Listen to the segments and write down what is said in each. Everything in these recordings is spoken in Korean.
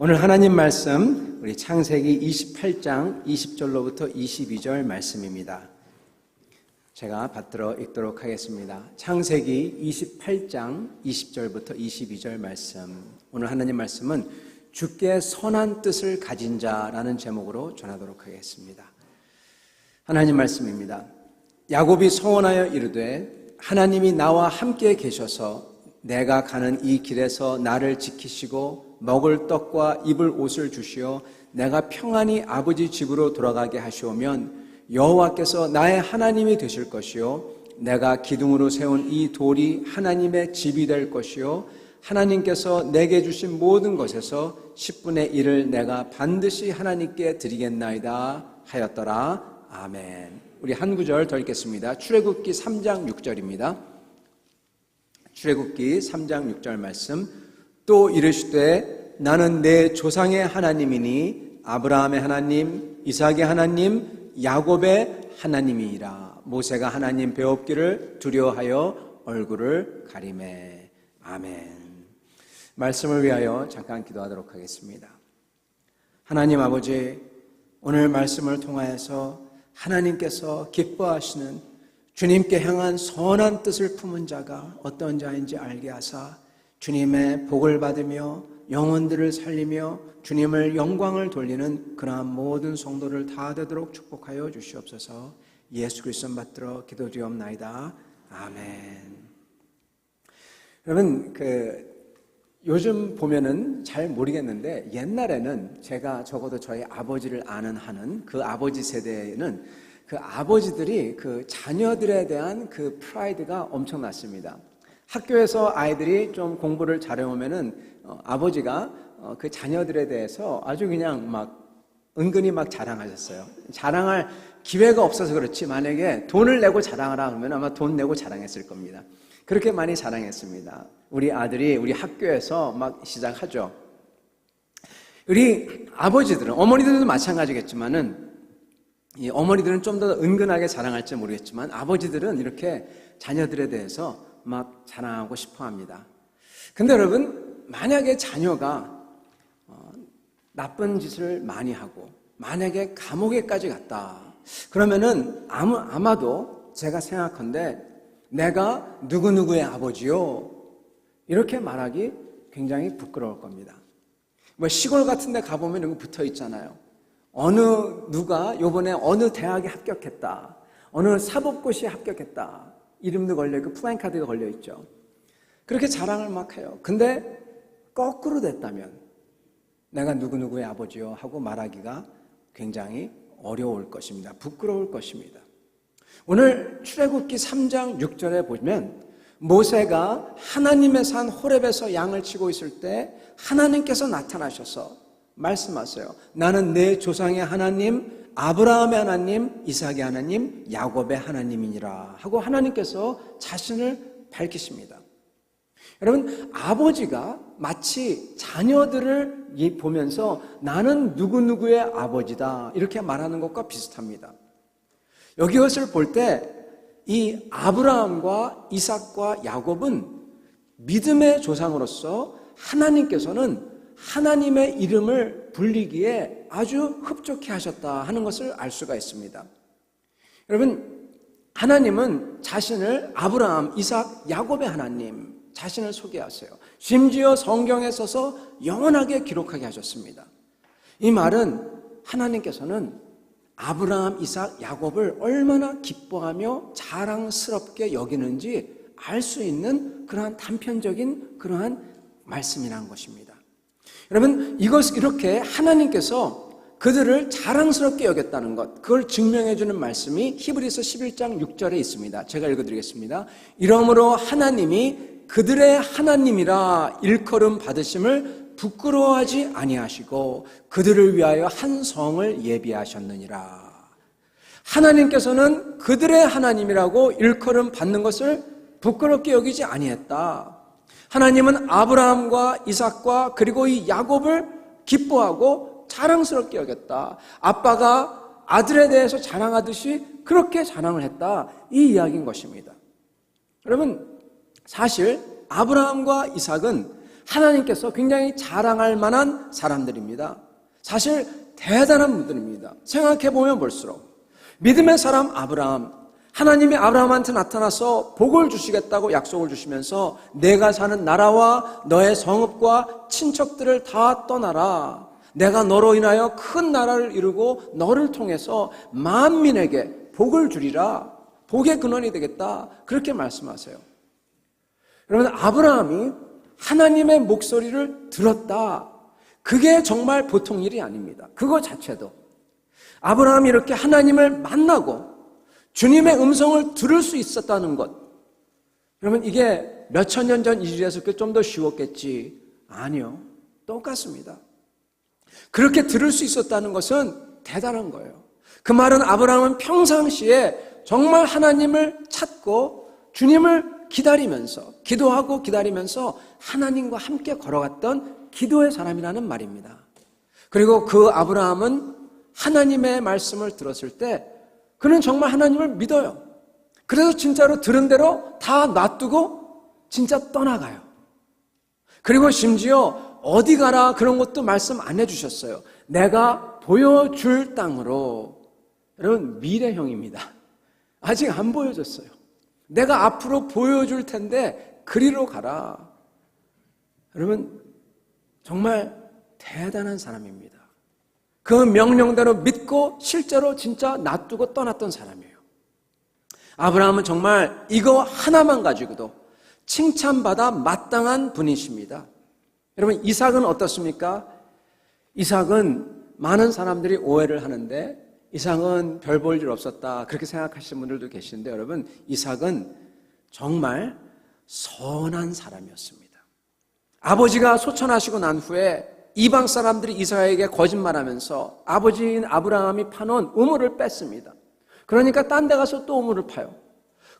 오늘 하나님 말씀 우리 창세기 28장 20절로부터 22절 말씀입니다. 제가 받들어 읽도록 하겠습니다. 창세기 28장 20절부터 22절 말씀. 오늘 하나님 말씀은 주께 선한 뜻을 가진 자라는 제목으로 전하도록 하겠습니다. 하나님 말씀입니다. 야곱이 서원하여 이르되 하나님이 나와 함께 계셔서 내가 가는 이 길에서 나를 지키시고 먹을 떡과 입을 옷을 주시어 내가 평안히 아버지 집으로 돌아가게 하시오면 여호와께서 나의 하나님이 되실 것이요 내가 기둥으로 세운 이 돌이 하나님의 집이 될 것이요 하나님께서 내게 주신 모든 것에서 10분의 1을 내가 반드시 하나님께 드리겠나이다 하였더라. 아멘. 우리 한 구절 더 읽겠습니다. 출애굽기 3장 6절입니다. 출애굽기 3장 6절 말씀. 또 이르시되 나는 내 조상의 하나님이니 아브라함의 하나님, 이삭의 하나님, 야곱의 하나님이니라. 모세가 하나님 배웁기를 두려워하여 얼굴을 가리매. 아멘. 말씀을 위하여 잠깐 기도하도록 하겠습니다. 하나님 아버지, 오늘 말씀을 통하여서 하나님께서 기뻐하시는 주님께 향한 선한 뜻을 품은 자가 어떤 자인지 알게 하사 주님의 복을 받으며 영혼들을 살리며 주님을 영광을 돌리는 그러한 모든 성도를 다 되도록 축복하여 주시옵소서. 예수 그리스도 받들어 기도드리옵나이다. 아멘. 여러분, 요즘 보면은 잘 모르겠는데 옛날에는 제가 적어도 저희 아버지를 아는 한은 그 아버지 세대에는 그 아버지들이 그 자녀들에 대한 그 프라이드가 엄청났습니다. 학교에서 아이들이 좀 공부를 잘해오면은 아버지가 그 자녀들에 대해서 아주 그냥 막 은근히 막 자랑하셨어요. 자랑할 기회가 없어서 그렇지 만약에 돈을 내고 자랑하라 그러면 아마 돈 내고 자랑했을 겁니다. 그렇게 많이 자랑했습니다. 우리 아들이 우리 학교에서 막 시작하죠. 우리 아버지들은, 어머니들도 마찬가지겠지만은 이 어머니들은 좀 더 은근하게 자랑할지 모르겠지만 아버지들은 이렇게 자녀들에 대해서 막 자랑하고 싶어 합니다. 근데 여러분, 만약에 자녀가 나쁜 짓을 많이 하고 만약에 감옥에까지 갔다 그러면은 아마도 제가 생각한데 내가 누구누구의 아버지요 이렇게 말하기 굉장히 부끄러울 겁니다. 뭐 시골 같은 데 가보면 이거 붙어 있잖아요. 어느 누가 요번에 어느 대학에 합격했다, 어느 사법고시에 합격했다, 이름도 걸려있고 플랜카드가 걸려있죠. 그렇게 자랑을 막 해요. 근데 거꾸로 됐다면 내가 누구누구의 아버지요 하고 말하기가 굉장히 어려울 것입니다. 부끄러울 것입니다. 오늘 출애굽기 3장 6절에 보면 모세가 하나님의 산 호렙에서 양을 치고 있을 때 하나님께서 나타나셔서 말씀하세요. 나는 내 조상의 하나님, 아브라함의 하나님, 이삭의 하나님, 야곱의 하나님이니라 하고 하나님께서 자신을 밝히십니다. 여러분, 아버지가 마치 자녀들을 보면서 나는 누구누구의 아버지다 이렇게 말하는 것과 비슷합니다. 여기 이것을 볼 때 이 아브라함과 이삭과 야곱은 믿음의 조상으로서 하나님께서는 하나님의 이름을 불리기에 아주 흡족해 하셨다 하는 것을 알 수가 있습니다. 여러분, 하나님은 자신을 아브라함, 이삭, 야곱의 하나님 자신을 소개하세요. 심지어 성경에 써서 영원하게 기록하게 하셨습니다. 이 말은 하나님께서는 아브라함, 이삭, 야곱을 얼마나 기뻐하며 자랑스럽게 여기는지 알 수 있는 그러한 단편적인 그러한 말씀이라는 것입니다. 여러분, 이렇게 하나님께서 그들을 자랑스럽게 여겼다는 것, 그걸 증명해 주는 말씀이 히브리서 11장 6절에 있습니다. 제가 읽어드리겠습니다. 이러므로 하나님이 그들의 하나님이라 일컬음 받으심을 부끄러워하지 아니하시고 그들을 위하여 한 성을 예비하셨느니라. 하나님께서는 그들의 하나님이라고 일컬음 받는 것을 부끄럽게 여기지 아니했다. 하나님은 아브라함과 이삭과 그리고 이 야곱을 기뻐하고 자랑스럽게 여겼다. 아빠가 아들에 대해서 자랑하듯이 그렇게 자랑을 했다. 이 이야기인 것입니다. 여러분, 사실 아브라함과 이삭은 하나님께서 굉장히 자랑할 만한 사람들입니다. 사실 대단한 분들입니다. 생각해보면 볼수록 믿음의 사람 아브라함, 하나님이 아브라함한테 나타나서 복을 주시겠다고 약속을 주시면서 내가 사는 나라와 너의 성읍과 친척들을 다 떠나라. 내가 너로 인하여 큰 나라를 이루고 너를 통해서 만민에게 복을 주리라. 복의 근원이 되겠다. 그렇게 말씀하세요. 여러분, 아브라함이 하나님의 목소리를 들었다. 그게 정말 보통 일이 아닙니다. 그거 자체도. 아브라함이 이렇게 하나님을 만나고 주님의 음성을 들을 수 있었다는 것. 그러면 이게 몇천 년 전 일이라서 좀 더 쉬웠겠지. 아니요. 똑같습니다. 그렇게 들을 수 있었다는 것은 대단한 거예요. 그 말은 아브라함은 평상시에 정말 하나님을 찾고 주님을 기다리면서 기도하고 기다리면서 하나님과 함께 걸어갔던 기도의 사람이라는 말입니다. 그리고 그 아브라함은 하나님의 말씀을 들었을 때 그는 정말 하나님을 믿어요. 그래서 진짜로 들은 대로 다 놔두고 진짜 떠나가요. 그리고 심지어 어디 가라 그런 것도 말씀 안 해주셨어요. 내가 보여줄 땅으로. 여러분, 미래형입니다. 아직 안 보여줬어요. 내가 앞으로 보여줄 텐데 그리로 가라. 여러분, 정말 대단한 사람입니다. 그 명령대로 믿고 실제로 진짜 놔두고 떠났던 사람이에요. 아브라함은 정말 이거 하나만 가지고도 칭찬받아 마땅한 분이십니다. 여러분, 이삭은 어떻습니까? 이삭은 많은 사람들이 오해를 하는데 이삭은 별 볼 일 없었다 그렇게 생각하시는 분들도 계시는데 여러분, 이삭은 정말 선한 사람이었습니다. 아버지가 소천하시고 난 후에 이방 사람들이 이삭에게 거짓말하면서 아버지인 아브라함이 파놓은 우물을 뺐습니다. 그러니까 딴 데 가서 또 우물을 파요.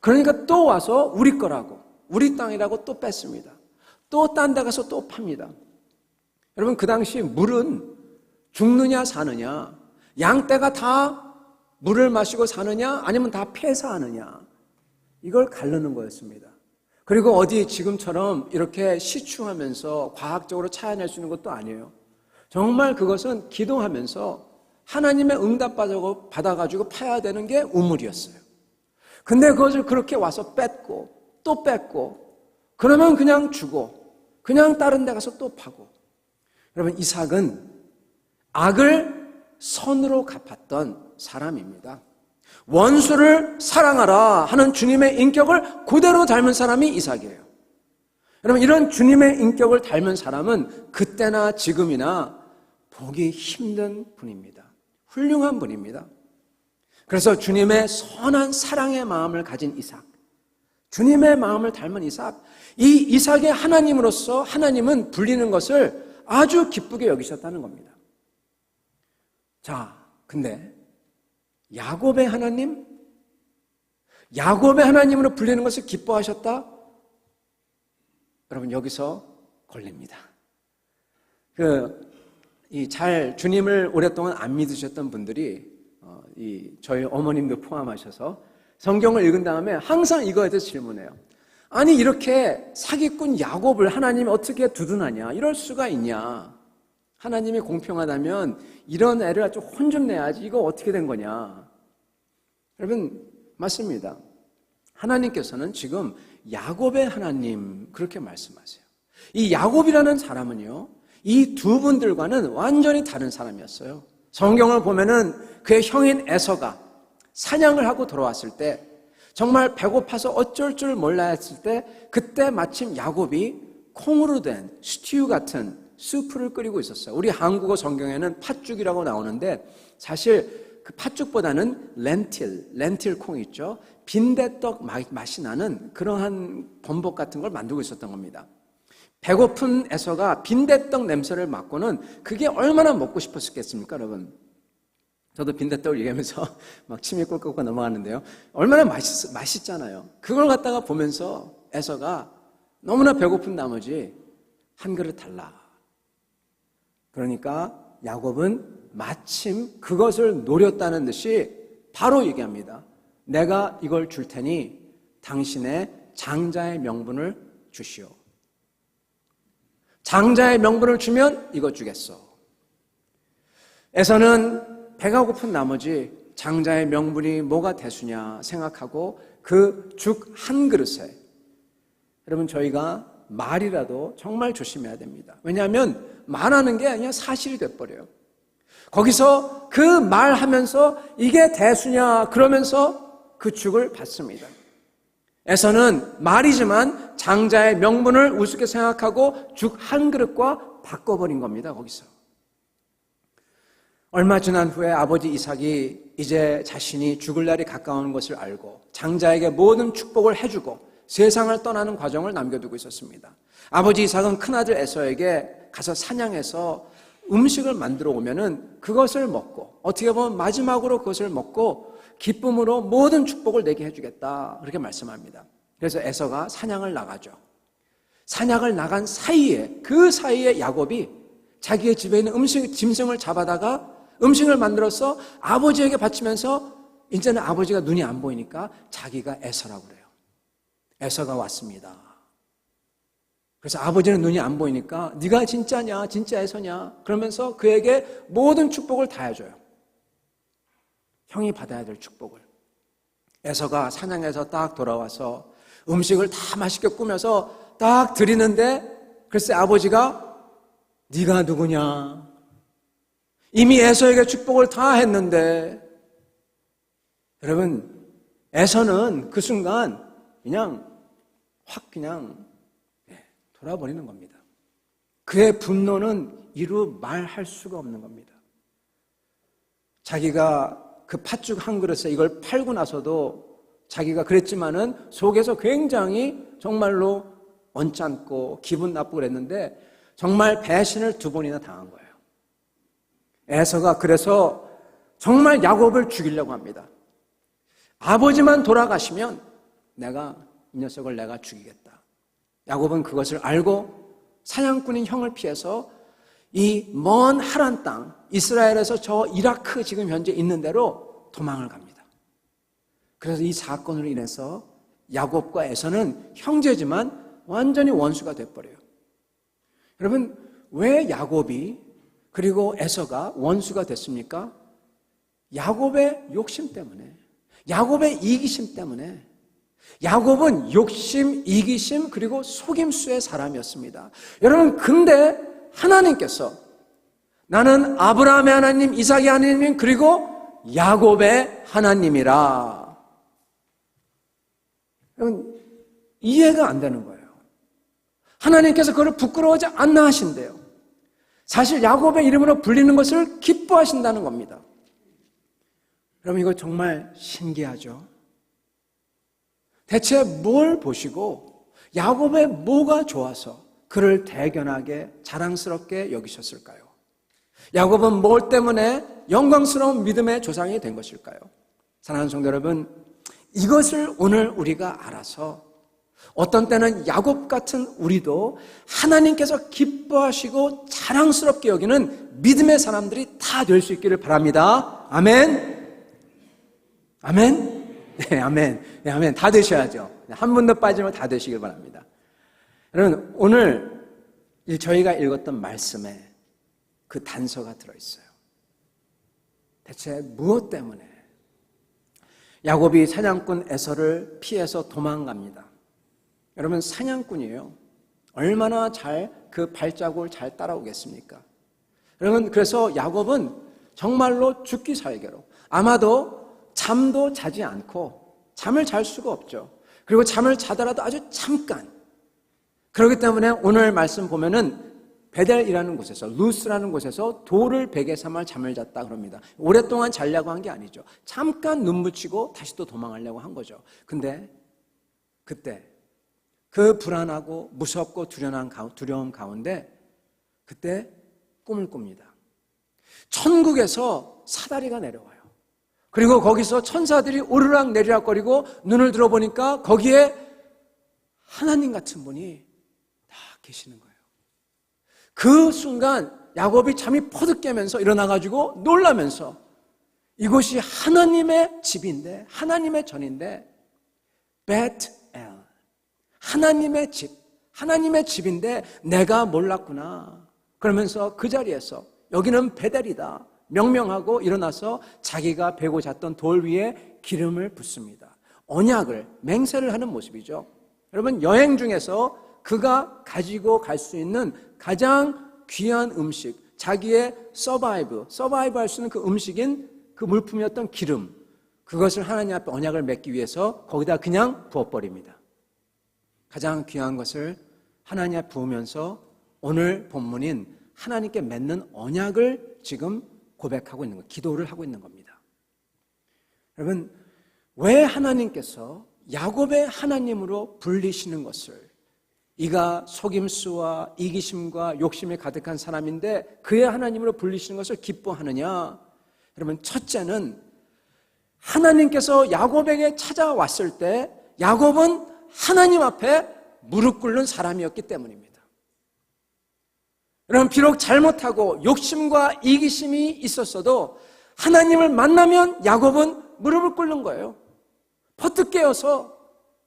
그러니까 또 와서 우리 거라고, 우리 땅이라고 또 뺐습니다. 또 딴 데 가서 또 팝니다. 여러분, 그 당시 물은 죽느냐 사느냐, 양떼가 다 물을 마시고 사느냐 아니면 다 폐사하느냐, 이걸 가르는 거였습니다. 그리고 어디 지금처럼 이렇게 시추하면서 과학적으로 찾아낼 수 있는 것도 아니에요. 정말 그것은 기도하면서 하나님의 응답 받아가지고 파야 되는 게 우물이었어요. 근데 그것을 그렇게 와서 뺐고 또 뺐고 그러면 그냥 주고 그냥 다른 데 가서 또 파고. 여러분, 이삭은 악을 선으로 갚았던 사람입니다. 원수를 사랑하라 하는 주님의 인격을 그대로 닮은 사람이 이삭이에요. 여러분, 이런 주님의 인격을 닮은 사람은 그때나 지금이나 보기 힘든 분입니다. 훌륭한 분입니다. 그래서 주님의 선한 사랑의 마음을 가진 이삭, 주님의 마음을 닮은 이삭, 이 이삭의 하나님으로서 하나님은 불리는 것을 아주 기쁘게 여기셨다는 겁니다. 자, 근데 야곱의 하나님? 야곱의 하나님으로 불리는 것을 기뻐하셨다? 여러분, 여기서 걸립니다. 주님을 오랫동안 안 믿으셨던 분들이, 저희 어머님도 포함하셔서 성경을 읽은 다음에 항상 이거에 대해서 질문해요. 아니, 이렇게 사기꾼 야곱을 하나님이 어떻게 두둔하냐? 이럴 수가 있냐? 하나님이 공평하다면 이런 애를 아주 혼 좀 내야지. 이거 어떻게 된 거냐? 여러분, 맞습니다. 하나님께서는 지금 야곱의 하나님 그렇게 말씀하세요. 이 야곱이라는 사람은요, 이 두 분들과는 완전히 다른 사람이었어요. 성경을 보면은 그의 형인 에서가 사냥을 하고 돌아왔을 때 정말 배고파서 어쩔 줄 몰라 했을 때 그때 마침 야곱이 콩으로 된 스튜 같은 수프를 끓이고 있었어요. 우리 한국어 성경에는 팥죽이라고 나오는데 사실 그 팥죽보다는 렌틸 콩이 있죠. 빈대떡 맛이 나는 그러한 범벅 같은 걸 만들고 있었던 겁니다. 배고픈 에서가 빈대떡 냄새를 맡고는 그게 얼마나 먹고 싶었겠습니까, 여러분? 저도 빈대떡을 얘기하면서 막 침이 꿀꺽꿀꺽 넘어가는데요. 얼마나 맛있잖아요. 그걸 갖다가 보면서 에서가 너무나 배고픈 나머지 한 그릇 달라. 그러니까 야곱은 마침 그것을 노렸다는 듯이 바로 얘기합니다. 내가 이걸 줄 테니 당신의 장자의 명분을 주시오. 장자의 명분을 주면 이거 주겠어. 에서는 배가 고픈 나머지 장자의 명분이 뭐가 대수냐 생각하고 그 죽 한 그릇에, 여러분 저희가 말이라도 정말 조심해야 됩니다. 왜냐하면 말하는 게 아니라 사실이 돼버려요. 거기서 그 말하면서 이게 대수냐 그러면서 그 죽을 받습니다. 에서는 말이지만 장자의 명분을 우습게 생각하고 죽 한 그릇과 바꿔버린 겁니다. 거기서. 얼마 지난 후에 아버지 이삭이 이제 자신이 죽을 날이 가까운 것을 알고 장자에게 모든 축복을 해주고 세상을 떠나는 과정을 남겨두고 있었습니다. 아버지 이삭은 큰아들 에서에게 가서 사냥해서 음식을 만들어 오면은 그것을 먹고, 어떻게 보면 마지막으로 그것을 먹고 기쁨으로 모든 축복을 내게 해주겠다, 그렇게 말씀합니다. 그래서 에서가 사냥을 나가죠. 사냥을 나간 사이에, 그 사이에 야곱이 자기의 집에 있는 짐승을 잡아다가 음식을 만들어서 아버지에게 바치면서, 이제는 아버지가 눈이 안 보이니까 자기가 에서라고 그래요. 에서가 왔습니다. 그래서 아버지는 눈이 안 보이니까 네가 진짜냐, 진짜 에서냐 그러면서 그에게 모든 축복을 다 해줘요. 형이 받아야 될 축복을. 에서가 사냥해서 딱 돌아와서 음식을 다 맛있게 꾸며서 딱 드리는데, 글쎄 아버지가 네가 누구냐, 이미 에서에게 축복을 다 했는데. 여러분, 에서는 그 순간 그냥 확 그냥 돌아버리는 겁니다. 그의 분노는 이루 말할 수가 없는 겁니다. 자기가 그 팥죽 한 그릇에 이걸 팔고 나서도 자기가 그랬지만은 속에서 굉장히 정말로 언짢고 기분 나쁘고 그랬는데 정말 배신을 2번이나 당한 거예요. 에서가 그래서 정말 야곱을 죽이려고 합니다. 아버지만 돌아가시면 내가 이 녀석을 내가 죽이겠다. 야곱은 그것을 알고 사냥꾼인 형을 피해서 이 먼 하란 땅, 이스라엘에서 저 이라크 지금 현재 있는 데로 도망을 갑니다. 그래서 이 사건으로 인해서 야곱과 에서는 형제지만 완전히 원수가 돼버려요. 여러분, 왜 야곱이 그리고 에서가 원수가 됐습니까? 야곱의 욕심 때문에, 야곱의 이기심 때문에. 야곱은 욕심, 이기심, 그리고 속임수의 사람이었습니다. 여러분, 근데 하나님께서 나는 아브라함의 하나님, 이삭의 하나님, 그리고 야곱의 하나님이라. 여러분, 이해가 안 되는 거예요. 하나님께서 그걸 부끄러워하지 않나 하신대요. 사실 야곱의 이름으로 불리는 것을 기뻐하신다는 겁니다. 여러분, 이거 정말 신기하죠? 대체 뭘 보시고 야곱의 뭐가 좋아서 그를 대견하게 자랑스럽게 여기셨을까요? 야곱은 뭘 때문에 영광스러운 믿음의 조상이 된 것일까요? 사랑하는 성도 여러분, 이것을 오늘 우리가 알아서 어떤 때는 야곱 같은 우리도 하나님께서 기뻐하시고 자랑스럽게 여기는 믿음의 사람들이 다 될 수 있기를 바랍니다. 아멘. 아멘. 네, 아멘. 네, 아멘. 다 되셔야죠. 한 분도 빠지면 다 되시길 바랍니다. 여러분, 오늘 저희가 읽었던 말씀에 그 단서가 들어있어요. 대체 무엇 때문에 야곱이 사냥꾼 에서를 피해서 도망갑니다. 여러분, 사냥꾼이에요. 얼마나 잘 그 발자국을 잘 따라오겠습니까? 여러분, 그래서 야곱은 정말로 죽기 살기로, 아마도 잠도 자지 않고 잠을 잘 수가 없죠. 그리고 잠을 자더라도 아주 잠깐. 그렇기 때문에 오늘 말씀 보면은 베델이라는 곳에서, 루스라는 곳에서 돌을 베개 삼아 잠을 잤다 그럽니다. 오랫동안 자려고 한 게 아니죠. 잠깐 눈 붙이고 다시 또 도망하려고 한 거죠. 근데 그때 그 불안하고 무섭고 두려움 가운데 그때 꿈을 꿉니다. 천국에서 사다리가 내려와요. 그리고 거기서 천사들이 오르락 내리락거리고 눈을 들어보니까 거기에 하나님 같은 분이 다 계시는 거예요. 그 순간 야곱이 잠이 퍼득 깨면서 일어나가지고 놀라면서, 이곳이 하나님의 집인데, 하나님의 전인데, 베트엘, 하나님의 집, 하나님의 집인데 내가 몰랐구나. 그러면서 그 자리에서 여기는 베델이다 명명하고 일어나서 자기가 베고 잤던 돌 위에 기름을 붓습니다. 언약을, 맹세를 하는 모습이죠. 여러분, 여행 중에서 그가 가지고 갈 수 있는 가장 귀한 음식, 자기의 서바이브 할 수 있는 그 음식인 그 물품이었던 기름, 그것을 하나님 앞에 언약을 맺기 위해서 거기다 그냥 부어버립니다. 가장 귀한 것을 하나님 앞에 부으면서 오늘 본문인 하나님께 맺는 언약을 지금 고백하고 있는 것, 기도를 하고 있는 겁니다. 여러분, 왜 하나님께서 야곱의 하나님으로 불리시는 것을, 이가 속임수와 이기심과 욕심이 가득한 사람인데 그의 하나님으로 불리시는 것을 기뻐하느냐? 여러분, 첫째는 하나님께서 야곱에게 찾아왔을 때 야곱은 하나님 앞에 무릎 꿇는 사람이었기 때문입니다. 여러분, 비록 잘못하고 욕심과 이기심이 있었어도 하나님을 만나면 야곱은 무릎을 꿇는 거예요. 퍼뜩 깨어서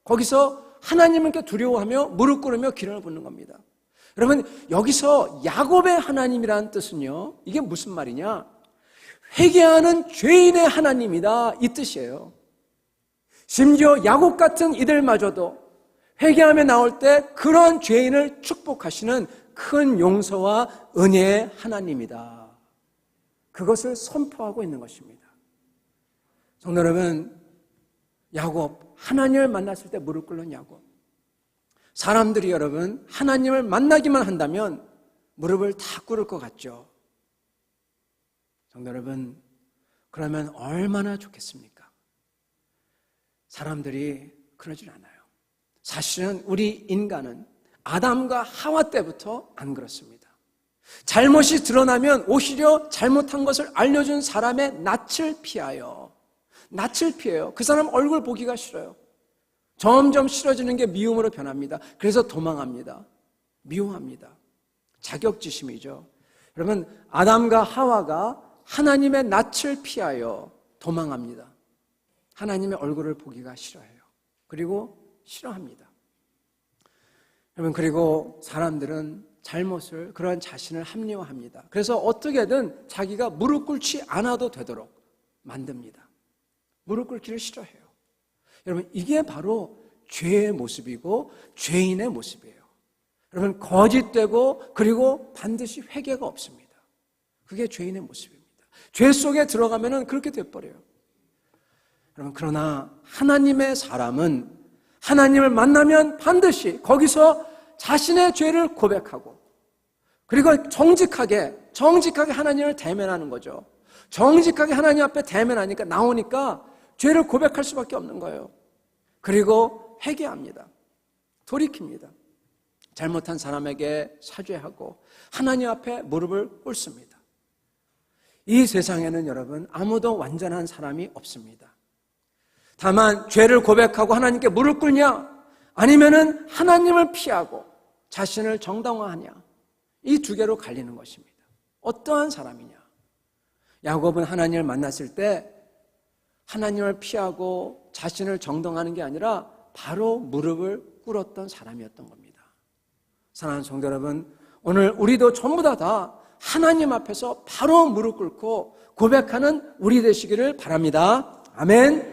거기서 하나님을 두려워하며 무릎 꿇으며 기름을 붓는 겁니다. 여러분, 여기서 야곱의 하나님이라는 뜻은요, 이게 무슨 말이냐? 회개하는 죄인의 하나님이다, 이 뜻이에요. 심지어 야곱 같은 이들마저도 회개하며 나올 때 그런 죄인을 축복하시는 큰 용서와 은혜의 하나님이다. 그것을 선포하고 있는 것입니다. 성도 여러분, 야곱, 하나님을 만났을 때 무릎 꿇는 야곱. 사람들이 여러분, 하나님을 만나기만 한다면 무릎을 다 꿇을 것 같죠. 성도 여러분, 그러면 얼마나 좋겠습니까? 사람들이 그러질 않아요. 사실은 우리 인간은 아담과 하와 때부터 안 그렇습니다. 잘못이 드러나면 오히려 잘못한 것을 알려준 사람의 낯을 피해요. 그 사람 얼굴 보기가 싫어요. 점점 싫어지는 게 미움으로 변합니다. 그래서 도망합니다. 미워합니다. 자격지심이죠. 여러분, 아담과 하와가 하나님의 낯을 피하여 도망합니다. 하나님의 얼굴을 보기가 싫어해요. 그리고 싫어합니다. 여러분, 그리고 사람들은 잘못을, 그러한 자신을 합리화합니다. 그래서 어떻게든 자기가 무릎 꿇지 않아도 되도록 만듭니다. 무릎 꿇기를 싫어해요. 여러분, 이게 바로 죄의 모습이고 죄인의 모습이에요. 여러분, 거짓되고 그리고 반드시 회개가 없습니다. 그게 죄인의 모습입니다. 죄 속에 들어가면은 그렇게 돼버려요. 여러분, 그러나 하나님의 사람은 하나님을 만나면 반드시 거기서 자신의 죄를 고백하고 그리고 정직하게 하나님을 대면하는 거죠. 정직하게 하나님 앞에 대면하니까 나오니까 죄를 고백할 수밖에 없는 거예요. 그리고 회개합니다. 돌이킵니다. 잘못한 사람에게 사죄하고 하나님 앞에 무릎을 꿇습니다. 이 세상에는 여러분, 아무도 완전한 사람이 없습니다. 다만 죄를 고백하고 하나님께 무릎 꿇냐, 아니면은 하나님을 피하고 자신을 정당화하냐, 이 두 개로 갈리는 것입니다. 어떠한 사람이냐? 야곱은 하나님을 만났을 때 하나님을 피하고 자신을 정당화하는 게 아니라 바로 무릎을 꿇었던 사람이었던 겁니다. 사랑하는 성도 여러분, 오늘 우리도 전부 다 하나님 앞에서 바로 무릎 꿇고 고백하는 우리 되시기를 바랍니다. 아멘.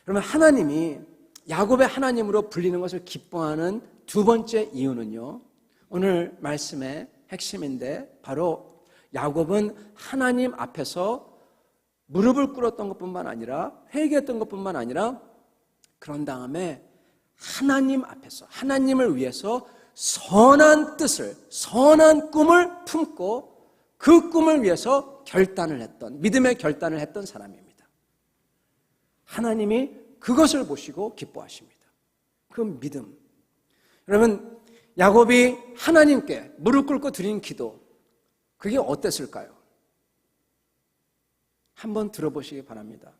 그러면 하나님이 야곱의 하나님으로 불리는 것을 기뻐하는 두 번째 이유는요, 오늘 말씀의 핵심인데 바로 야곱은 하나님 앞에서 무릎을 꿇었던 것뿐만 아니라 회개했던 것뿐만 아니라 그런 다음에 하나님 앞에서 하나님을 위해서 선한 뜻을, 선한 꿈을 품고 그 꿈을 위해서 결단을 했던, 믿음의 결단을 했던 사람입니다. 하나님이 그것을 보시고 기뻐하십니다. 그 믿음. 여러분, 야곱이 하나님께 무릎 꿇고 드린 기도, 그게 어땠을까요? 한번 들어보시기 바랍니다.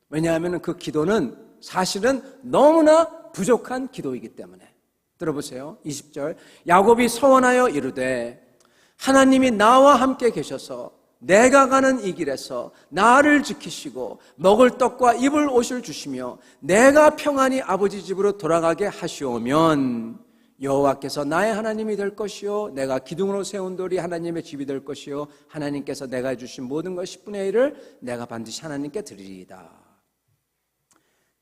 왜냐하면 그 기도는 사실은 너무나 부족한 기도이기 때문에. 들어보세요. 20절. 야곱이 서원하여 이르되 하나님이 나와 함께 계셔서 내가 가는 이 길에서 나를 지키시고 먹을 떡과 입을 옷을 주시며 내가 평안히 아버지 집으로 돌아가게 하시오면, 여호와께서 나의 하나님이 될 것이요 내가 기둥으로 세운 돌이 하나님의 집이 될 것이요 하나님께서 내가 주신 모든 것 10분의 1을 내가 반드시 하나님께 드리리이다.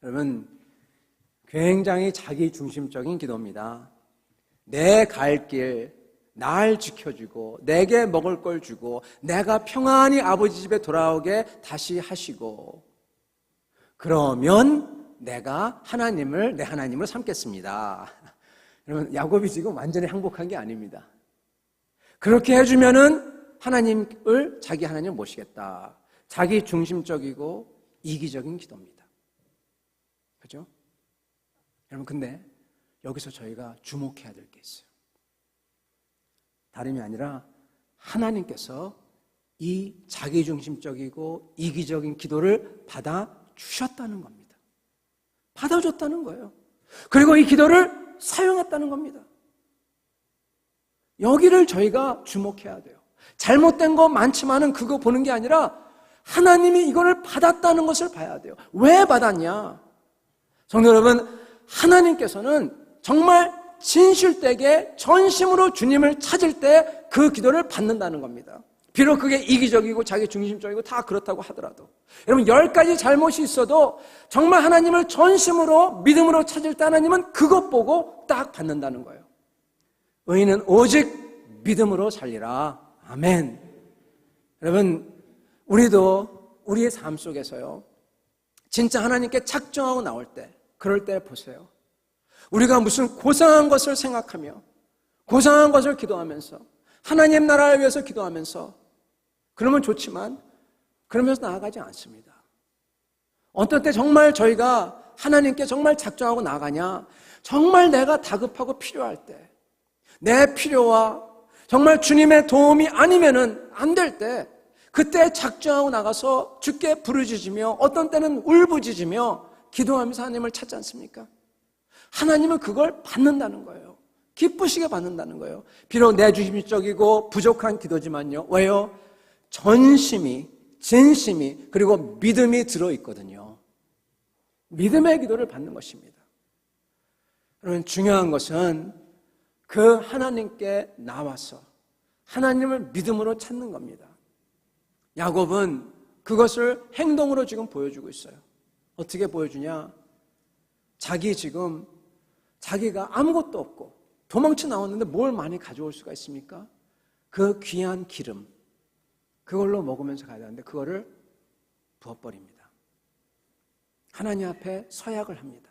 여러분, 굉장히 자기 중심적인 기도입니다. 내 갈 길, 날 지켜주고 내게 먹을 걸 주고 내가 평안히 아버지 집에 돌아오게 다시 하시고 그러면 내가 하나님을 내 하나님으로 삼겠습니다. 여러분, 야곱이 지금 완전히 항복한 게 아닙니다. 그렇게 해주면은 하나님을 자기 하나님을 모시겠다. 자기 중심적이고 이기적인 기도입니다. 그죠? 여러분, 근데 여기서 저희가 주목해야 될 게 있어요. 다름이 아니라 하나님께서 이 자기중심적이고 이기적인 기도를 받아주셨다는 겁니다. 받아줬다는 거예요. 그리고 이 기도를 사용했다는 겁니다. 여기를 저희가 주목해야 돼요. 잘못된 거 많지만은 그거 보는 게 아니라 하나님이 이거를 받았다는 것을 봐야 돼요. 왜 받았냐? 성도 여러분, 하나님께서는 정말 진실되게 전심으로 주님을 찾을 때 그 기도를 받는다는 겁니다. 비록 그게 이기적이고 자기 중심적이고 다 그렇다고 하더라도 여러분 10가지 잘못이 있어도 정말 하나님을 전심으로 믿음으로 찾을 때 하나님은 그것 보고 딱 받는다는 거예요. 의인은 오직 믿음으로 살리라. 아멘. 여러분, 우리도 우리의 삶 속에서요 진짜 하나님께 작정하고 나올 때 그럴 때 보세요. 우리가 무슨 고상한 것을 생각하며 고상한 것을 기도하면서 하나님 나라를 위해서 기도하면서 그러면 좋지만 그러면서 나아가지 않습니다. 어떤 때 정말 저희가 하나님께 정말 작정하고 나가냐, 정말 내가 다급하고 필요할 때 내 필요와 정말 주님의 도움이 아니면은 안 될 때 그때 작정하고 나가서 주께 부르짖으며 어떤 때는 울부짖으며 기도하면서 하나님을 찾지 않습니까? 하나님은 그걸 받는다는 거예요. 기쁘시게 받는다는 거예요. 비록 내주심적이고 부족한 기도지만요. 왜요? 전심이, 진심이, 그리고 믿음이 들어있거든요. 믿음의 기도를 받는 것입니다. 여러분, 중요한 것은 그 하나님께 나와서 하나님을 믿음으로 찾는 겁니다. 야곱은 그것을 행동으로 지금 보여주고 있어요. 어떻게 보여주냐? 자기가 아무것도 없고 도망쳐 나왔는데 뭘 많이 가져올 수가 있습니까? 그 귀한 기름, 그걸로 먹으면서 가야 되는데 그거를 부어버립니다. 하나님 앞에 서약을 합니다.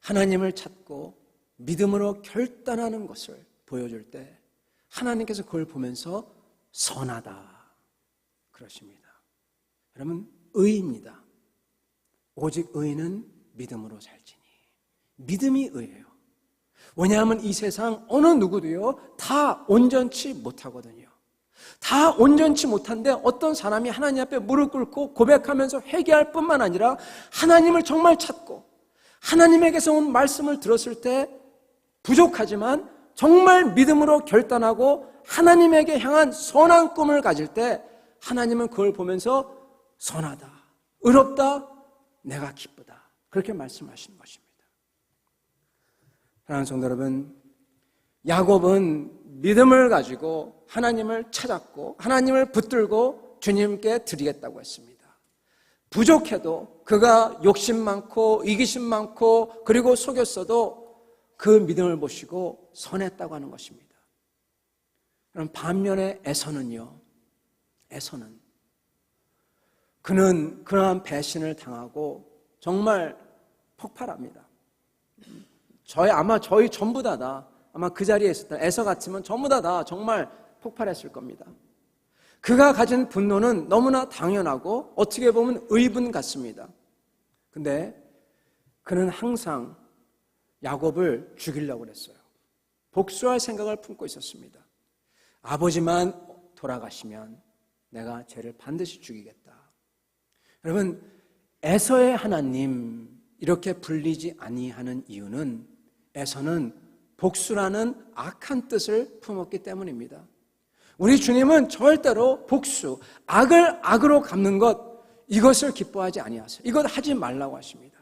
하나님을 찾고 믿음으로 결단하는 것을 보여줄 때 하나님께서 그걸 보면서 선하다 그러십니다. 여러분, 의입니다. 오직 의인은 믿음으로 살지니. 믿음이 의예요. 왜냐하면 이 세상 어느 누구도요 다 온전치 못하거든요. 다 온전치 못한데 어떤 사람이 하나님 앞에 무릎 꿇고 고백하면서 회개할 뿐만 아니라 하나님을 정말 찾고 하나님에게서 온 말씀을 들었을 때 부족하지만 정말 믿음으로 결단하고 하나님에게 향한 선한 꿈을 가질 때 하나님은 그걸 보면서 선하다, 의롭다, 내가 기쁘다 그렇게 말씀하시는 것입니다. 사랑하는 성도 여러분, 야곱은 믿음을 가지고 하나님을 찾았고 하나님을 붙들고 주님께 드리겠다고 했습니다. 부족해도 그가 욕심 많고 이기심 많고 그리고 속였어도 그 믿음을 보시고 선했다고 하는 것입니다. 그럼 반면에 에서는 그는 그러한 배신을 당하고 정말 폭발합니다. 저희 전부 다 아마 그 자리에 있었던 에서 같으면 전부 다 정말 폭발했을 겁니다. 그가 가진 분노는 너무나 당연하고 어떻게 보면 의분 같습니다. 근데 그는 항상 야곱을 죽이려고 했어요. 복수할 생각을 품고 있었습니다. 아버지만 돌아가시면 내가 쟤를 반드시 죽이겠다. 여러분, 에서의 하나님 이렇게 불리지 아니하는 이유는 에서는 복수라는 악한 뜻을 품었기 때문입니다. 우리 주님은 절대로 복수, 악을 악으로 갚는 것, 이것을 기뻐하지 아니하세요. 이것 하지 말라고 하십니다.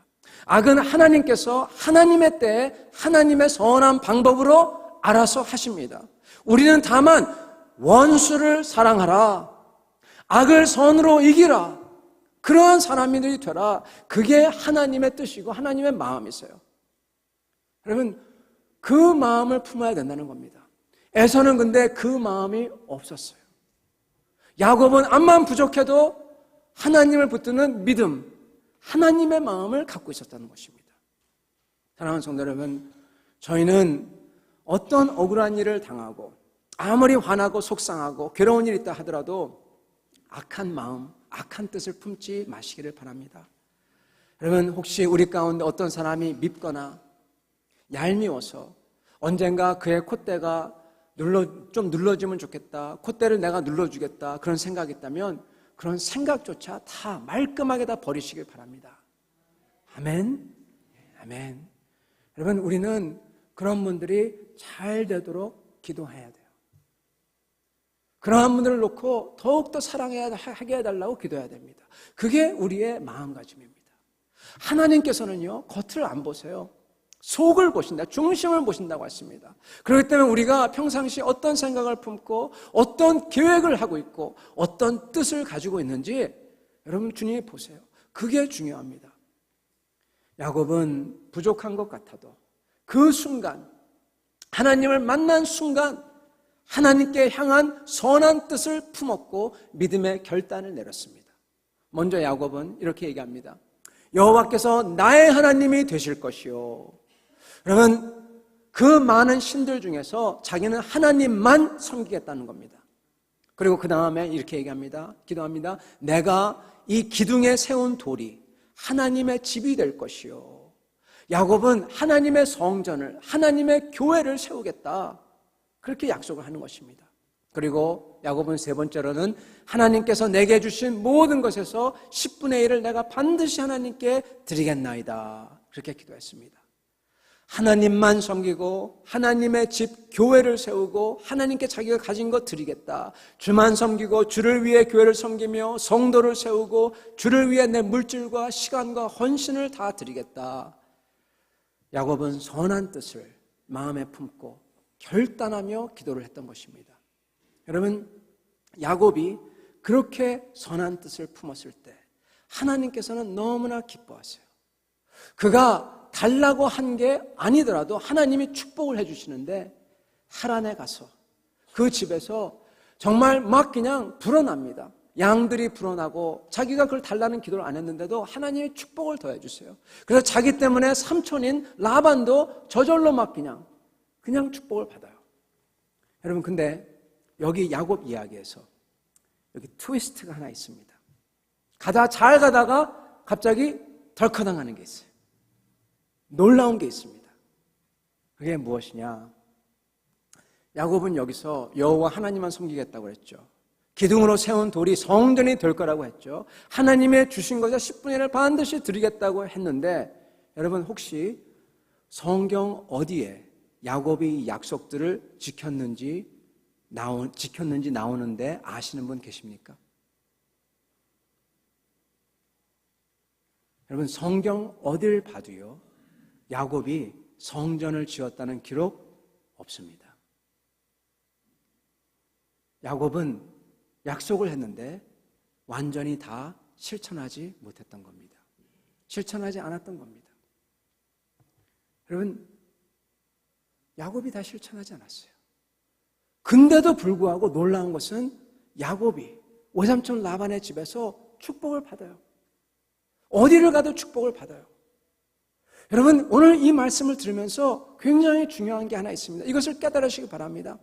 악은 하나님께서 하나님의 때에 하나님의 선한 방법으로 알아서 하십니다. 우리는 다만 원수를 사랑하라, 악을 선으로 이기라, 그러한 사람들이 되라. 그게 하나님의 뜻이고 하나님의 마음이세요. 여러분, 그 마음을 품어야 된다는 겁니다. 에서는 근데 그 마음이 없었어요. 야곱은 암만 부족해도 하나님을 붙드는 믿음, 하나님의 마음을 갖고 있었다는 것입니다. 사랑하는 성도 여러분, 저희는 어떤 억울한 일을 당하고 아무리 화나고 속상하고 괴로운 일이 있다 하더라도 악한 마음, 악한 뜻을 품지 마시기를 바랍니다. 여러분, 혹시 우리 가운데 어떤 사람이 밉거나 얄미워서 언젠가 그의 콧대가 좀 눌러주면 좋겠다, 콧대를 내가 눌러주겠다, 그런 생각이 있다면 그런 생각조차 다 말끔하게 다 버리시길 바랍니다. 아멘. 아멘. 여러분, 우리는 그런 분들이 잘 되도록 기도해야 돼요. 그러한 분들을 놓고 더욱더 사랑하게 해달라고 기도해야 됩니다. 그게 우리의 마음가짐입니다. 하나님께서는요, 겉을 안 보세요. 속을 보신다, 중심을 보신다고 했습니다. 그렇기 때문에 우리가 평상시 어떤 생각을 품고 어떤 계획을 하고 있고 어떤 뜻을 가지고 있는지 여러분 주님이 보세요. 그게 중요합니다. 야곱은 부족한 것 같아도 그 순간, 하나님을 만난 순간 하나님께 향한 선한 뜻을 품었고 믿음의 결단을 내렸습니다. 먼저 야곱은 이렇게 얘기합니다. 여호와께서 나의 하나님이 되실 것이요. 여러분, 그 많은 신들 중에서 자기는 하나님만 섬기겠다는 겁니다. 그리고 그 다음에 이렇게 얘기합니다. 기도합니다. 내가 이 기둥에 세운 돌이 하나님의 집이 될 것이요. 야곱은 하나님의 성전을, 하나님의 교회를 세우겠다, 그렇게 약속을 하는 것입니다. 그리고 야곱은 세 번째로는 하나님께서 내게 주신 모든 것에서 10분의 1을 내가 반드시 하나님께 드리겠나이다, 그렇게 기도했습니다. 하나님만 섬기고 하나님의 집 교회를 세우고 하나님께 자기가 가진 것 드리겠다, 주만 섬기고 주를 위해 교회를 섬기며 성도를 세우고 주를 위해 내 물질과 시간과 헌신을 다 드리겠다. 야곱은 선한 뜻을 마음에 품고 결단하며 기도를 했던 것입니다. 여러분, 야곱이 그렇게 선한 뜻을 품었을 때 하나님께서는 너무나 기뻐하세요. 그가 달라고 한 게 아니더라도 하나님이 축복을 해주시는데 하란에 가서 그 집에서 정말 막 그냥 불어납니다. 양들이 불어나고 자기가 그걸 달라는 기도를 안 했는데도 하나님이 축복을 더해주세요. 그래서 자기 때문에 삼촌인 라반도 저절로 막 그냥 축복을 받아요. 여러분, 근데 여기 야곱 이야기에서 여기 트위스트가 하나 있습니다. 잘 가다가 갑자기 덜커당하는 게 있어요. 놀라운 게 있습니다. 그게 무엇이냐? 야곱은 여기서 여호와 하나님만 섬기겠다고 했죠. 기둥으로 세운 돌이 성전이 될 거라고 했죠. 하나님의 주신 것에 10분의 1을 반드시 드리겠다고 했는데, 여러분 혹시 성경 어디에 야곱이 약속들을 지켰는지 나오는데 아시는 분 계십니까? 여러분, 성경 어딜 봐도요, 야곱이 성전을 지었다는 기록 없습니다. 야곱은 약속을 했는데 완전히 다 실천하지 못했던 겁니다. 실천하지 않았던 겁니다. 여러분, 야곱이 다 실천하지 않았어요. 근데도 불구하고 놀라운 것은 야곱이 외삼촌 라반의 집에서 축복을 받아요. 어디를 가도 축복을 받아요. 여러분, 오늘 이 말씀을 들으면서 굉장히 중요한 게 하나 있습니다. 이것을 깨달으시기 바랍니다.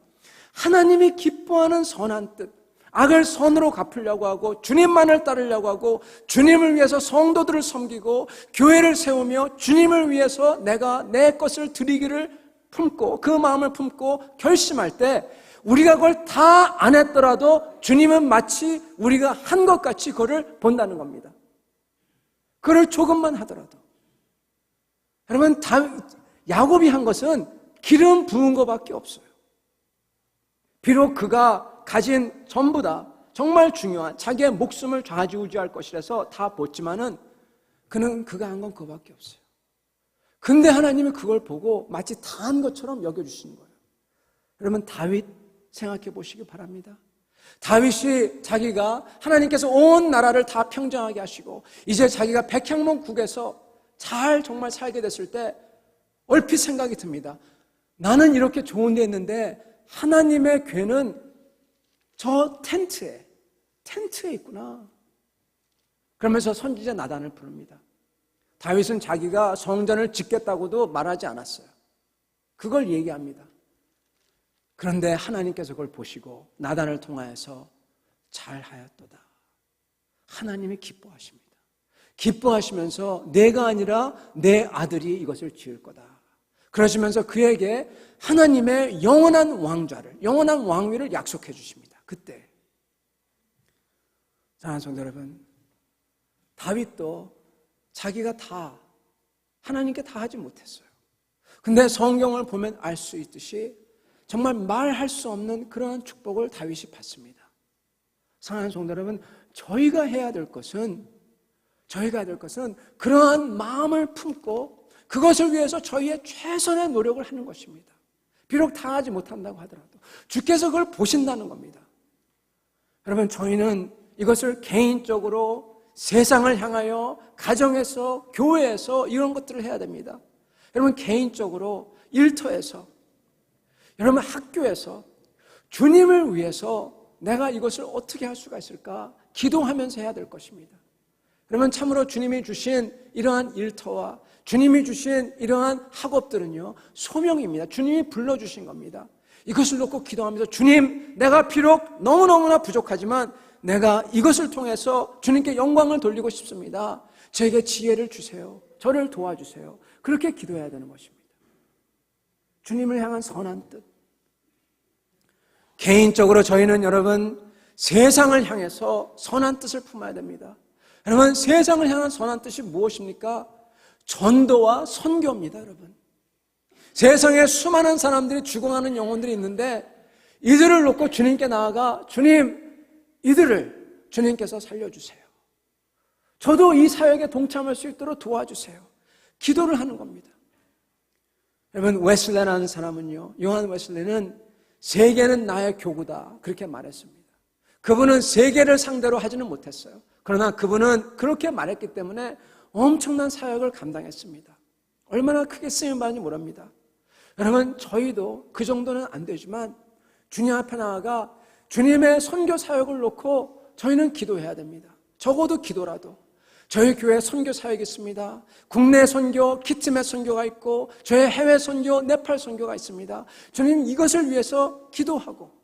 하나님이 기뻐하는 선한 뜻, 악을 선으로 갚으려고 하고 주님만을 따르려고 하고 주님을 위해서 성도들을 섬기고 교회를 세우며 주님을 위해서 내가 내 것을 드리기를 품고 그 마음을 품고 결심할 때 우리가 그걸 다 안 했더라도 주님은 마치 우리가 한 것 같이 그걸 본다는 겁니다. 그걸 조금만 하더라도. 여러분, 야곱이 한 것은 기름 부은 것밖에 없어요. 비록 그가 가진 전부 다 정말 중요한 자기의 목숨을 좌지우지할 것이라서 다 벗지만은 그는 그가 한 건 그거밖에 없어요. 근데 하나님이 그걸 보고 마치 다 한 것처럼 여겨주시는 거예요. 여러분, 다윗 생각해 보시기 바랍니다. 다윗이 자기가 하나님께서 온 나라를 다 평정하게 하시고 이제 자기가 백향목국에서 잘 정말 살게 됐을 때 얼핏 생각이 듭니다. 나는 이렇게 좋은 데 있는데 하나님의 궤는 저 텐트에 있구나. 그러면서 선지자 나단을 부릅니다. 다윗은 자기가 성전을 짓겠다고도 말하지 않았어요. 그걸 얘기합니다. 그런데 하나님께서 그걸 보시고 나단을 통하여서 잘하였도다. 하나님이 기뻐하십니다. 기뻐하시면서 내가 아니라 내 아들이 이것을 지을 거다. 그러시면서 그에게 하나님의 영원한 왕좌를, 영원한 왕위를 약속해 주십니다. 그때. 사랑하는 성도 여러분, 다윗도 자기가 다 하나님께 다 하지 못했어요. 근데 성경을 보면 알 수 있듯이 정말 말할 수 없는 그런 축복을 다윗이 받습니다. 사랑하는 성도 여러분, 저희가 해야 될 것은 그러한 마음을 품고 그것을 위해서 저희의 최선의 노력을 하는 것입니다. 비록 다 하지 못한다고 하더라도 주께서 그걸 보신다는 겁니다. 여러분, 저희는 이것을 개인적으로 세상을 향하여 가정에서, 교회에서 이런 것들을 해야 됩니다. 여러분, 개인적으로 일터에서, 여러분 학교에서 주님을 위해서 내가 이것을 어떻게 할 수가 있을까 기도하면서 해야 될 것입니다. 여러분, 참으로 주님이 주신 이러한 일터와 주님이 주신 이러한 학업들은요, 소명입니다. 주님이 불러주신 겁니다. 이것을 놓고 기도하면서 주님, 내가 비록 너무너무나 부족하지만 내가 이것을 통해서 주님께 영광을 돌리고 싶습니다. 저에게 지혜를 주세요. 저를 도와주세요. 그렇게 기도해야 되는 것입니다. 주님을 향한 선한 뜻. 개인적으로 저희는 여러분 세상을 향해서 선한 뜻을 품어야 됩니다. 여러분, 세상을 향한 선한 뜻이 무엇입니까? 전도와 선교입니다. 여러분, 세상에 수많은 사람들이 죽어가는 영혼들이 있는데 이들을 놓고 주님께 나아가 주님, 이들을 주님께서 살려주세요. 저도 이 사역에 동참할 수 있도록 도와주세요. 기도를 하는 겁니다. 여러분, 웨슬레라는 사람은요, 요한 웨슬레는 세계는 나의 교구다 그렇게 말했습니다. 그분은 세계를 상대로 하지는 못했어요. 그러나 그분은 그렇게 말했기 때문에 엄청난 사역을 감당했습니다. 얼마나 크게 쓰임받는지 모릅니다. 여러분, 저희도 그 정도는 안 되지만 주님 앞에 나아가 주님의 선교 사역을 놓고 저희는 기도해야 됩니다. 적어도 기도라도. 저희 교회 선교 사역이 있습니다. 국내 선교, 키트맷 선교가 있고 저희 해외 선교, 네팔 선교가 있습니다. 주님, 이것을 위해서 기도하고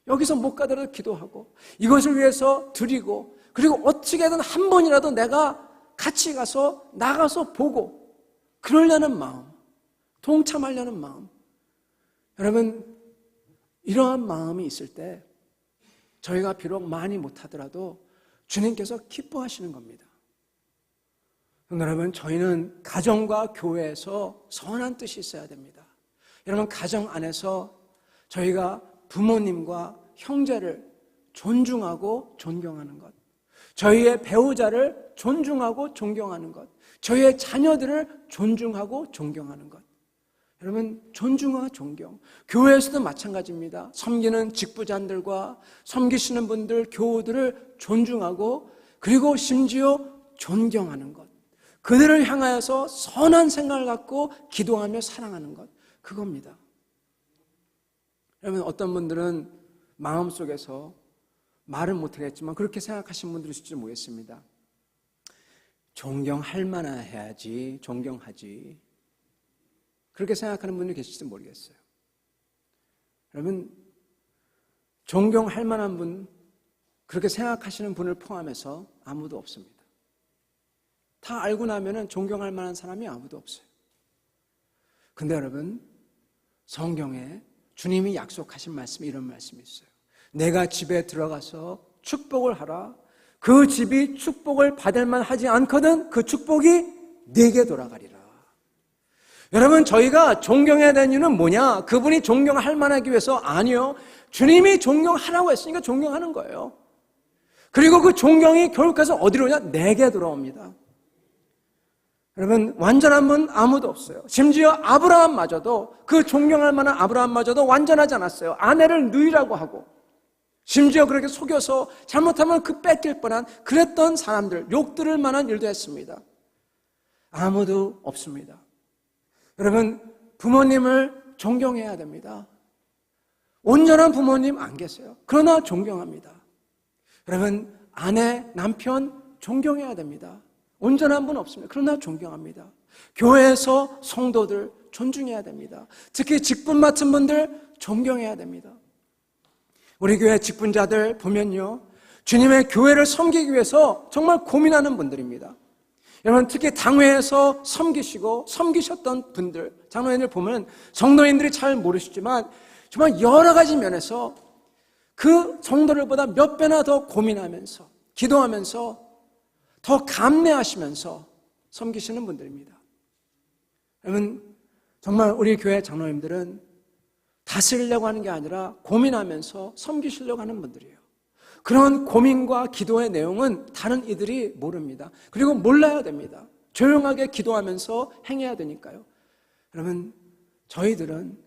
여기서 못 가더라도 기도하고 이것을 위해서 드리고 그리고 어떻게든 한 번이라도 내가 같이 가서 나가서 보고 그러려는 마음, 동참하려는 마음. 여러분, 이러한 마음이 있을 때 저희가 비록 많이 못하더라도 주님께서 기뻐하시는 겁니다. 여러분, 저희는 가정과 교회에서 선한 뜻이 있어야 됩니다. 여러분, 가정 안에서 저희가 부모님과 형제를 존중하고 존경하는 것, 저희의 배우자를 존중하고 존경하는 것, 저희의 자녀들을 존중하고 존경하는 것. 여러분, 존중과 존경. 교회에서도 마찬가지입니다. 섬기는 직부자들과 섬기시는 분들, 교우들을 존중하고 그리고 심지어 존경하는 것. 그들을 향하여서 선한 생각을 갖고 기도하며 사랑하는 것. 그겁니다. 여러분, 어떤 분들은 마음속에서 말은 못하겠지만 그렇게 생각하시는 분들이 있을지 모르겠습니다. 존경할 만한 해야지, 존경하지. 그렇게 생각하는 분이 계실지 모르겠어요. 여러분, 존경할 만한 분, 그렇게 생각하시는 분을 포함해서 아무도 없습니다. 다 알고 나면은 존경할 만한 사람이 아무도 없어요. 근데 여러분, 성경에 주님이 약속하신 말씀이 이런 말씀이 있어요. 내가 집에 들어가서 축복을 하라. 그 집이 축복을 받을 만하지 않거든 그 축복이 네게 돌아가리라. 여러분, 저희가 존경해야 되는 이유는 뭐냐? 그분이 존경할 만하기 위해서? 아니요. 주님이 존경하라고 했으니까 존경하는 거예요. 그리고 그 존경이 결국해서 어디로 오냐? 내게 돌아옵니다. 여러분, 완전한 분 아무도 없어요. 심지어 아브라함마저도, 그 존경할 만한 아브라함마저도 완전하지 않았어요. 아내를 누이라고 하고, 심지어 그렇게 속여서 잘못하면 그 뺏길 뻔한 그랬던 사람들, 욕 들을 만한 일도 했습니다. 아무도 없습니다. 여러분, 부모님을 존경해야 됩니다. 온전한 부모님 안 계세요. 그러나 존경합니다. 여러분, 아내, 남편 존경해야 됩니다. 온전한 분 없습니다. 그러나 존경합니다. 교회에서 성도들 존중해야 됩니다. 특히 직분 맡은 분들 존경해야 됩니다. 우리 교회 직분자들 보면요, 주님의 교회를 섬기기 위해서 정말 고민하는 분들입니다. 여러분, 특히 당회에서 섬기셨던 분들, 장로인들 보면 성도인들이 잘 모르시지만 정말 여러 가지 면에서 그 성도들보다 몇 배나 더 고민하면서, 기도하면서, 더 감내하시면서 섬기시는 분들입니다. 여러분, 정말 우리 교회 장로님들은 다스리려고 하는 게 아니라 고민하면서 섬기시려고 하는 분들이에요. 그런 고민과 기도의 내용은 다른 이들이 모릅니다. 그리고 몰라야 됩니다. 조용하게 기도하면서 행해야 되니까요. 여러분, 저희들은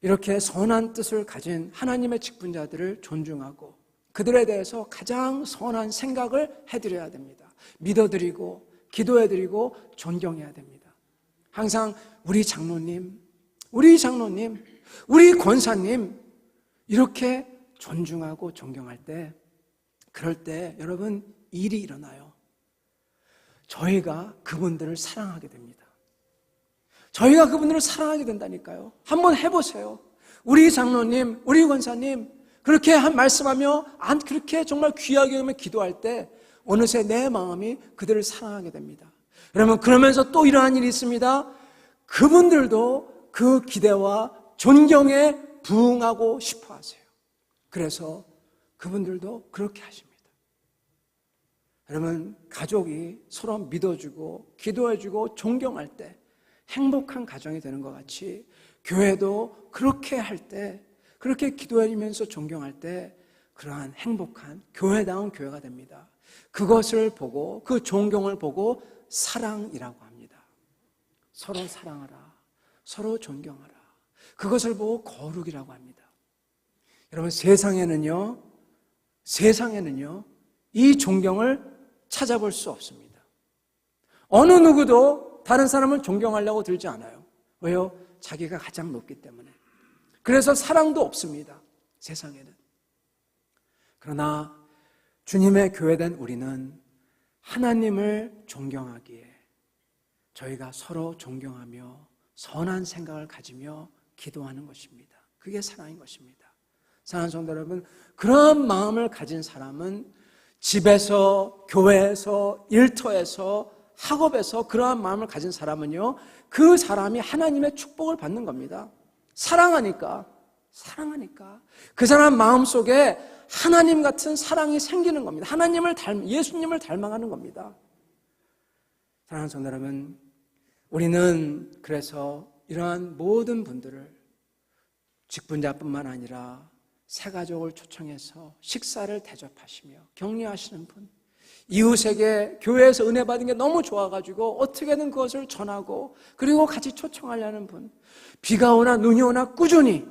이렇게 선한 뜻을 가진 하나님의 직분자들을 존중하고 그들에 대해서 가장 선한 생각을 해드려야 됩니다. 믿어드리고 기도해드리고 존경해야 됩니다. 항상 우리 장로님, 우리 권사님 이렇게 존중하고 존경할 때, 그럴 때 여러분 일이 일어나요. 저희가 그분들을 사랑하게 됩니다. 저희가 그분들을 사랑하게 된다니까요. 한번 해보세요. 우리 장로님, 우리 권사님 그렇게 말씀하며 그렇게 정말 귀하게 하며 기도할 때 어느새 내 마음이 그들을 사랑하게 됩니다. 여러분, 그러면서 또 이러한 일이 있습니다. 그분들도 그 기대와 존경에 부응하고 싶어 하세요. 그래서 그분들도 그렇게 하십니다. 여러분, 가족이 서로 믿어주고 기도해주고 존경할 때 행복한 가정이 되는 것 같이 교회도 그렇게 할 때, 그렇게 기도해주면서 존경할 때 그러한 행복한 교회다운 교회가 됩니다. 그것을 보고, 그 존경을 보고 사랑이라고 합니다. 서로 사랑하라, 서로 존경하라. 그것을 보고 거룩이라고 합니다. 여러분, 세상에는요 이 존경을 찾아볼 수 없습니다. 어느 누구도 다른 사람을 존경하려고 들지 않아요. 왜요? 자기가 가장 높기 때문에. 그래서 사랑도 없습니다, 세상에는. 그러나 주님의 교회된 우리는 하나님을 존경하기에 저희가 서로 존경하며 선한 생각을 가지며 기도하는 것입니다. 그게 사랑인 것입니다. 사랑하는 성도 여러분, 그런 마음을 가진 사람은 집에서, 교회에서, 일터에서, 학업에서 그러한 마음을 가진 사람은요, 그 사람이 하나님의 축복을 받는 겁니다. 사랑하니까 그 사람 마음속에 하나님 같은 사랑이 생기는 겁니다. 예수님을 닮아가는 겁니다. 사랑하는 성도 여러분, 우리는 그래서 이러한 모든 분들을 직분자뿐만 아니라 새가족을 초청해서 식사를 대접하시며 격려하시는 분, 이웃에게 교회에서 은혜 받은 게 너무 좋아가지고 어떻게든 그것을 전하고 그리고 같이 초청하려는 분, 비가 오나 눈이 오나 꾸준히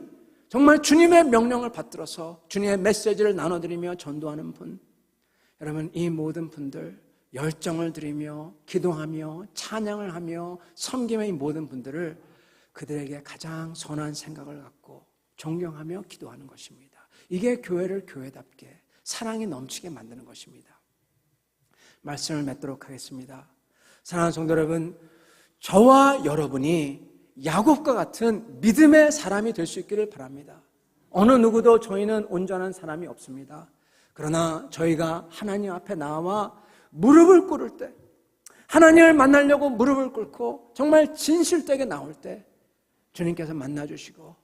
정말 주님의 명령을 받들어서 주님의 메시지를 나눠드리며 전도하는 분, 여러분, 이 모든 분들 열정을 드리며 기도하며 찬양을 하며 섬김의 이 모든 분들을 그들에게 가장 선한 생각을 갖고 존경하며 기도하는 것입니다. 이게 교회를 교회답게 사랑이 넘치게 만드는 것입니다. 말씀을 맺도록 하겠습니다. 사랑하는 성도 여러분, 저와 여러분이 야곱과 같은 믿음의 사람이 될 수 있기를 바랍니다. 어느 누구도 저희는 온전한 사람이 없습니다. 그러나 저희가 하나님 앞에 나와 무릎을 꿇을 때, 하나님을 만나려고 무릎을 꿇고 정말 진실되게 나올 때 주님께서 만나주시고,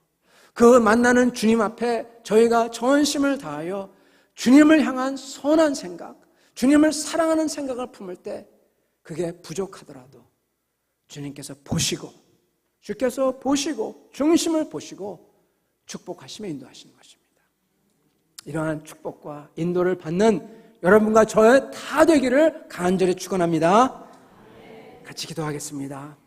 그 만나는 주님 앞에 저희가 전심을 다하여 주님을 향한 선한 생각, 주님을 사랑하는 생각을 품을 때 그게 부족하더라도 주님께서 보시고, 주께서 보시고 중심을 보시고 축복하시며 인도하시는 것입니다. 이러한 축복과 인도를 받는 여러분과 저의 다 되기를 간절히 축원합니다. 같이 기도하겠습니다.